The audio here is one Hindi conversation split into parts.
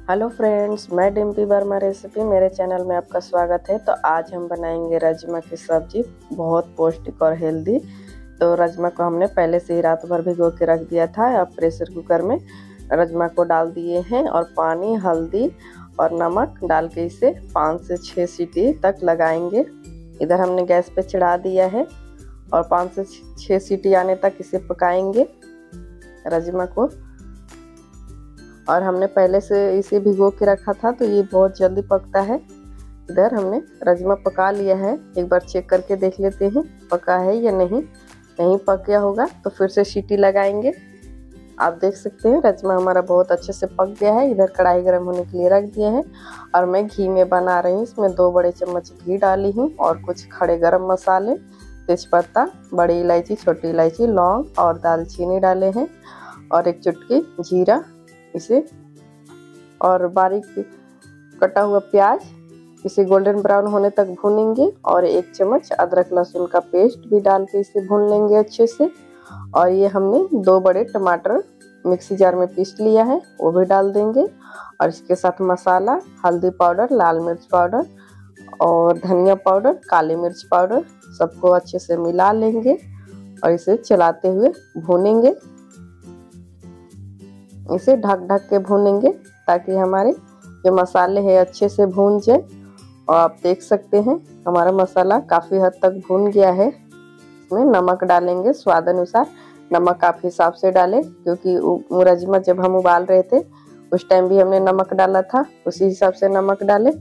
हेलो फ्रेंड्स, मैं डिम्पी वर्मा रेसिपी मेरे चैनल में आपका स्वागत है। तो आज हम बनाएंगे राजमा की सब्जी, बहुत पौष्टिक और हेल्दी। तो राजमा को हमने पहले से ही रात भर भिगो के रख दिया था। अब प्रेशर कुकर में राजमा को डाल दिए हैं और पानी, हल्दी और नमक डाल के इसे 5 से 6 सीटी तक लगाएंगे। इधर हमने गैस पे चढ़ा दिया है और 5 से 6 सीटी आने तक इसे पकाएंगे राजमा को। और हमने पहले से इसे भिगो के रखा था तो ये बहुत जल्दी पकता है। इधर हमने राजमा पका लिया है, एक बार चेक करके देख लेते हैं पका है या नहीं पक गया होगा तो फिर से सीटी लगाएंगे। आप देख सकते हैं राजमा हमारा बहुत अच्छे से पक गया है। इधर कढ़ाई गर्म होने के लिए रख दिया है और मैं घी में बना रही हूँ। इसमें 2 बड़े चम्मच घी डाली हूँ और कुछ खड़े गरम मसाले, तेजपत्ता, बड़ी इलायची, छोटी इलायची, लौंग और दालचीनी डाले हैं और एक चुटकी जीरा इसे, और बारीक कटा हुआ प्याज, इसे गोल्डन ब्राउन होने तक भूनेंगे और 1 चम्मच अदरक लहसुन का पेस्ट भी डाल के इसे भून लेंगे अच्छे से। और ये हमने 2 बड़े टमाटर मिक्सी जार में पीस लिया है, वो भी डाल देंगे। और इसके साथ मसाला, हल्दी पाउडर, लाल मिर्च पाउडर और धनिया पाउडर, काली मिर्च पाउडर, सबको अच्छे से मिला लेंगे और इसे चलाते हुए भूनेंगे। इसे ढक के भूनेंगे ताकि हमारे जो मसाले हैं अच्छे से भून जाए। और आप देख सकते हैं हमारा मसाला काफ़ी हद तक भून गया है। इसमें नमक डालेंगे स्वाद अनुसार। नमक आप हिसाब से डालें क्योंकि राजमा जब हम उबाल रहे थे उस टाइम भी हमने नमक डाला था, उसी हिसाब से नमक डालें।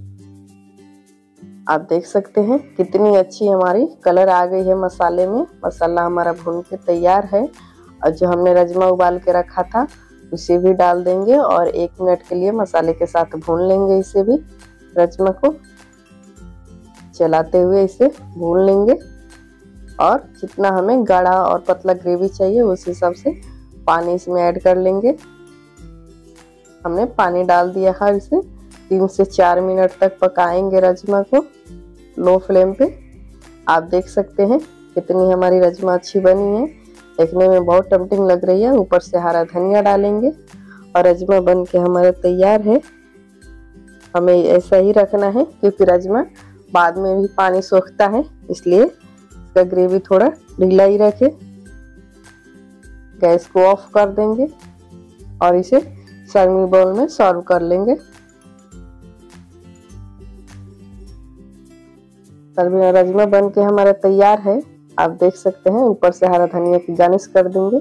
आप देख सकते हैं कितनी अच्छी हमारी कलर आ गई है मसाले में। मसाला हमारा भून के तैयार है और जो हमने राजमा उबाल के रखा था उसे भी डाल देंगे और 1 मिनट के लिए मसाले के साथ भून लेंगे। इसे भी राजमा को चलाते हुए इसे भून लेंगे और जितना हमें गाढ़ा और पतला ग्रेवी चाहिए उस हिसाब से पानी इसमें ऐड कर लेंगे। हमने पानी डाल दिया है। इसे 3 से 4 मिनट तक पकाएंगे राजमा को लो फ्लेम पे। आप देख सकते हैं कितनी हमारी राजमा अच्छी बनी है, देखने में बहुत टेम्पटिंग लग रही है। ऊपर से हरा धनिया डालेंगे और राजमा बन के हमारा तैयार है। हमें ऐसा ही रखना है क्योंकि राजमा बाद में भी पानी सोखता है, इसलिए इसका ग्रेवी थोड़ा ढीला ही रखें। गैस को ऑफ कर देंगे और इसे सर्विंग बाउल में सर्व कर लेंगे। राजमा बन के हमारा तैयार है। आप देख सकते हैं ऊपर से हरा धनिया की गार्निश कर देंगे।